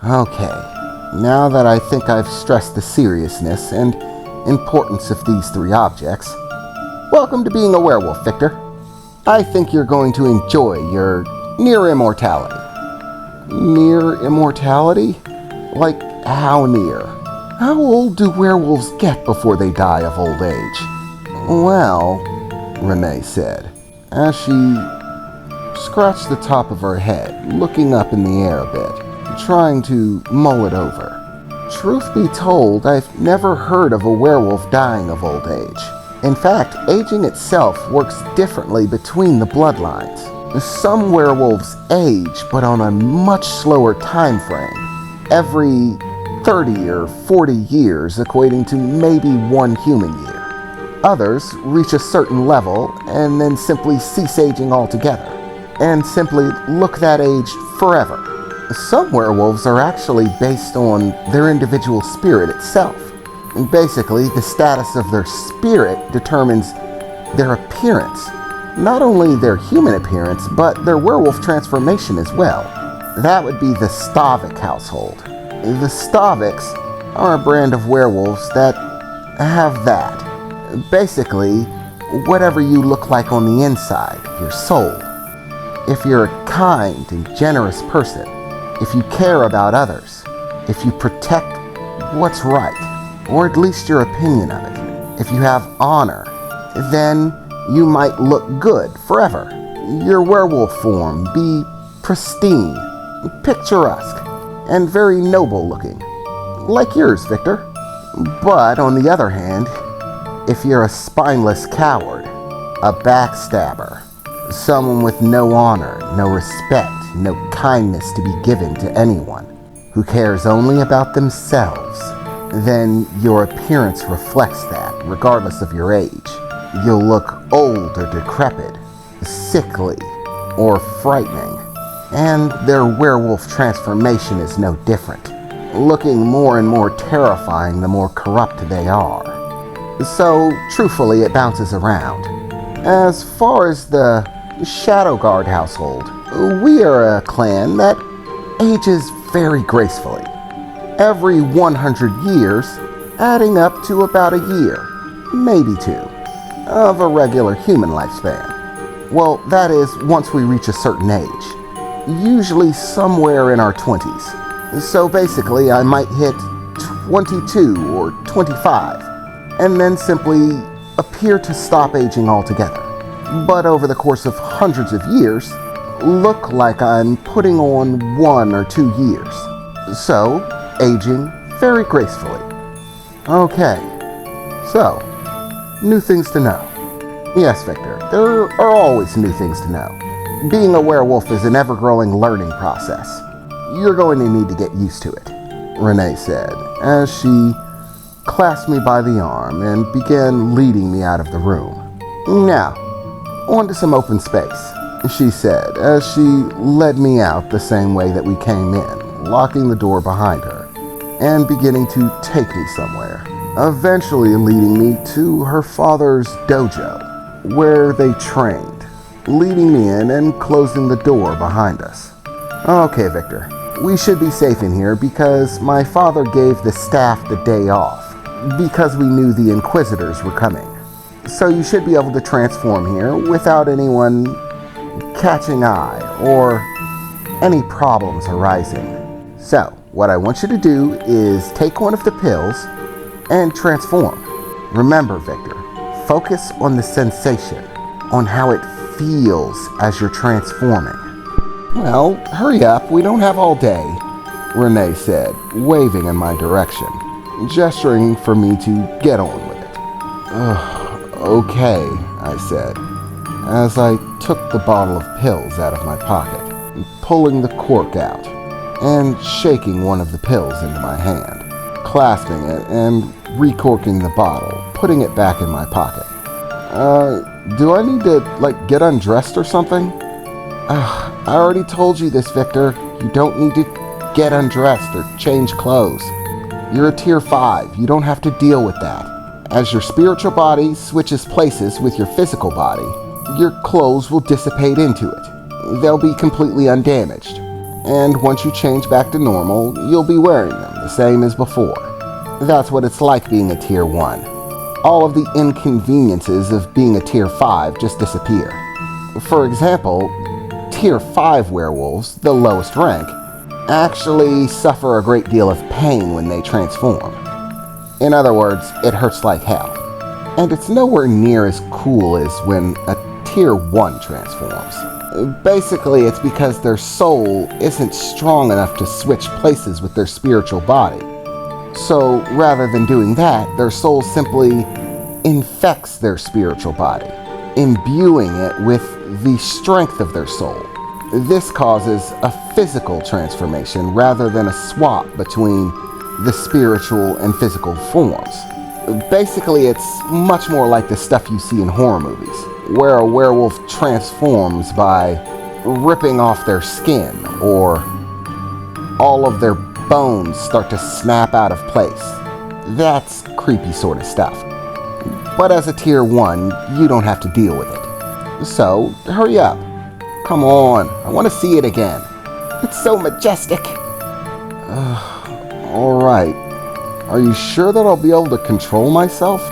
Okay, now that I think I've stressed the seriousness and importance of these three objects, welcome to being a werewolf, Victor. I think you're going to enjoy your near immortality. Near immortality? Like how near? How old do werewolves get before they die of old age? Well, Renee said, as she scratched the top of her head, looking up in the air a bit, trying to mull it over. Truth be told, I've never heard of a werewolf dying of old age. In fact, aging itself works differently between the bloodlines. Some werewolves age, but on a much slower time frame. Every 30 or 40 years, equating to maybe 1 human year. Others reach a certain level and then simply cease aging altogether, and simply look that age forever. Some werewolves are actually based on their individual spirit itself. Basically, the status of their spirit determines their appearance. Not only their human appearance, but their werewolf transformation as well. That would be the Stavik household. The Staviks are a brand of werewolves that have that. Basically, whatever you look like on the inside, your soul. If you're a kind and generous person, if you care about others, if you protect what's right, or at least your opinion of it, if you have honor, then you might look good forever. Your werewolf form be pristine, picturesque, and very noble looking, like yours, Victor. But on the other hand, if you're a spineless coward, a backstabber, someone with no honor, no respect, no kindness to be given to anyone, who cares only about themselves, then your appearance reflects that, regardless of your age. You'll look old or decrepit, sickly, or frightening. And their werewolf transformation is no different, looking more and more terrifying the more corrupt they are. So, truthfully, it bounces around. As far as the Shadow Guard household, we are a clan that ages very gracefully. Every 100 years, adding up to about a year, maybe 2, of a regular human lifespan. Well, that is once we reach a certain age, usually somewhere in our 20s. So basically, I might hit 22 or 25, and then simply appear to stop aging altogether. But over the course of hundreds of years, look like I'm putting on 1 or 2 years. So, aging very gracefully. Okay, so, new things to know. Yes, Victor, there are always new things to know. Being a werewolf is an ever-growing learning process. You're going to need to get used to it, Renee said, as she clasped me by the arm and began leading me out of the room. Now, on to some open space, she said, as she led me out the same way that we came in, locking the door behind her, and beginning to take me somewhere, eventually leading me to her father's dojo, where they trained, leading me in and closing the door behind us. Okay, Victor, we should be safe in here because my father gave the staff the day off, because we knew the Inquisitors were coming. So you should be able to transform here without anyone catching eye or any problems arising. So, what I want you to do is take one of the pills and transform. Remember, Victor, focus on the sensation, on how it feels as you're transforming. Well, hurry up, we don't have all day, Renee said, waving in my direction, gesturing for me to get on with it. Okay, I said, as I took the bottle of pills out of my pocket, pulling the cork out, and shaking one of the pills into my hand, clasping it and recorking the bottle, putting it back in my pocket. Do I need to, get undressed or something? I already told you this, Victor. You don't need to get undressed or change clothes. You're a tier 5. You don't have to deal with that. As your spiritual body switches places with your physical body, your clothes will dissipate into it. They'll be completely undamaged. and once you change back to normal, you'll be wearing them the same as before. That's what it's like being a Tier 1. All of the inconveniences of being a Tier 5 just disappear. For example, Tier 5 werewolves, the lowest rank, actually suffer a great deal of pain when they transform. In other words, it hurts like hell. And it's nowhere near as cool as when a Tier 1 transforms. Basically, it's because their soul isn't strong enough to switch places with their spiritual body. So, rather than doing that, their soul simply infects their spiritual body, imbuing it with the strength of their soul. This causes a physical transformation rather than a swap between the spiritual and physical forms. Basically, it's much more like the stuff you see in horror movies, where a werewolf transforms by ripping off their skin, or all of their bones start to snap out of place. That's creepy sort of stuff. But as a Tier 1, you don't have to deal with it. So, hurry up. Come on, I want to see it again. It's so majestic. Alright. Are you sure that I'll be able to control myself?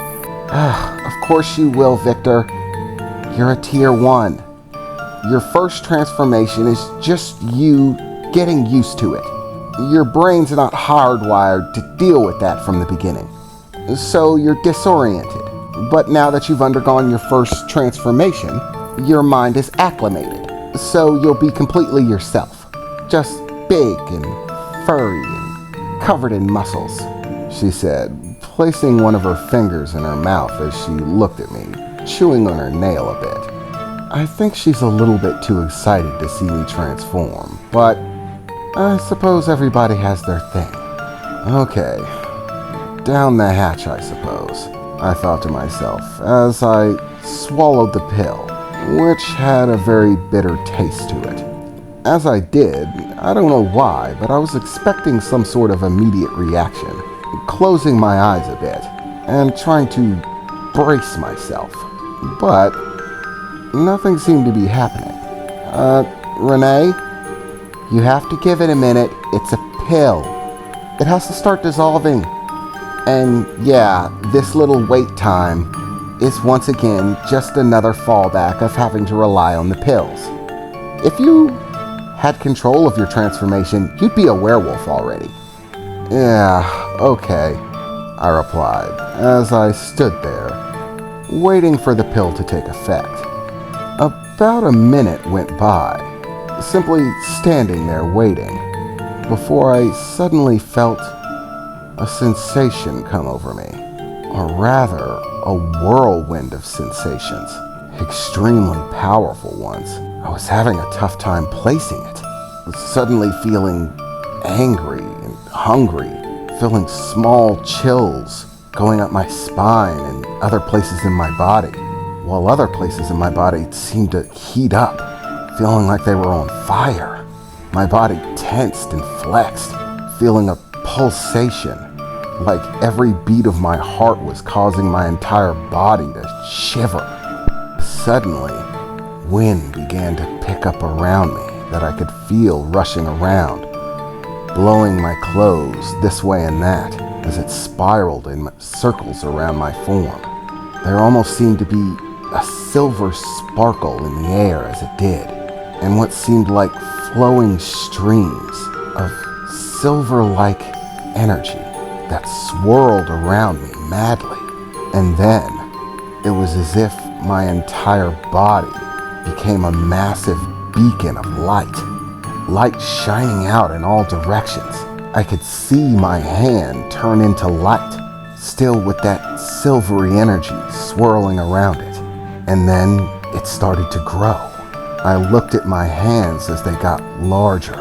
Of course you will, Victor. You're a Tier 1. Your first transformation is just you getting used to it. Your brain's not hardwired to deal with that from the beginning. So you're disoriented. But now that you've undergone your first transformation, your mind is acclimated. So you'll be completely yourself. Just big and furry and covered in muscles, she said, placing one of her fingers in her mouth as she looked at me, chewing on her nail a bit. I think she's a little bit too excited to see me transform, but I suppose everybody has their thing. Okay, down the hatch, I suppose, I thought to myself as I swallowed the pill, which had a very bitter taste to it. As I did, I don't know why, but I was expecting some sort of immediate reaction, closing my eyes a bit and trying to brace myself. But nothing seemed to be happening. Renee, you have to give it a minute. It's a pill. It has to start dissolving. And yeah, this little wait time is once again just another fallback of having to rely on the pills. If you had control of your transformation, you'd be a werewolf already. Yeah, okay, I replied as I stood there, waiting for the pill to take effect. About a minute went by, simply standing there waiting, before I suddenly felt a sensation come over me, or rather, a whirlwind of sensations, extremely powerful ones. I was having a tough time placing it, suddenly feeling angry and hungry, feeling small chills going up my spine and other places in my body, while other places in my body seemed to heat up, feeling like they were on fire. My body tensed and flexed, feeling a pulsation, like every beat of my heart was causing my entire body to shiver. Suddenly, wind began to pick up around me that I could feel rushing around, blowing my clothes this way and that as it spiraled in circles around my form. There almost seemed to be a silver sparkle in the air as it did, and what seemed like flowing streams of silver-like energy that swirled around me madly. And then it was as if my entire body became a massive beacon of light shining out in all directions. I could see my hand turn into light, still with that silvery energy swirling around it. And then it started to grow. I looked at my hands as they got larger,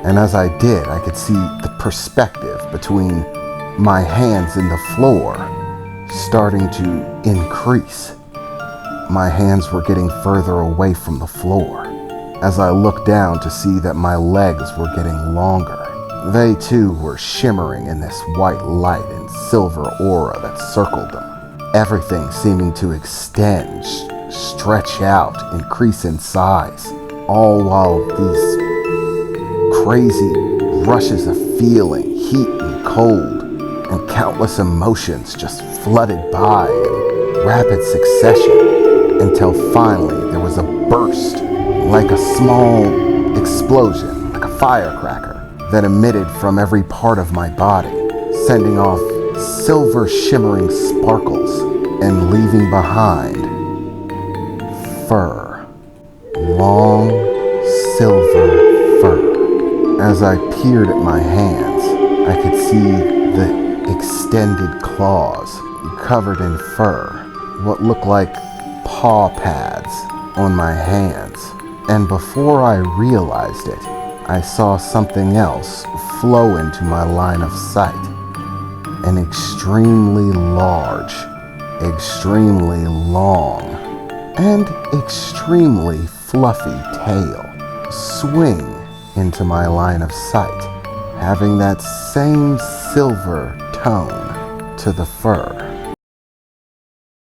and as I did, I could see the perspective between my hands and the floor starting to increase. My hands were getting further away from the floor as I looked down to see that my legs were getting longer. They too were shimmering in this white light and silver aura that circled them, everything seeming to extend, stretch out, increase in size, all while these crazy rushes of feeling, heat and cold, and countless emotions just flooded by in rapid succession until finally there was a burst, like a small explosion, like a firecracker, that emitted from every part of my body, sending off silver shimmering sparkles and leaving behind fur. Long silver fur. As I peered at my hands, I could see the extended claws covered in fur, what looked like paw pads on my hands. And before I realized it, I saw something else flow into my line of sight. An extremely large, extremely long, and extremely fluffy tail swing into my line of sight, having that same silver tone to the fur.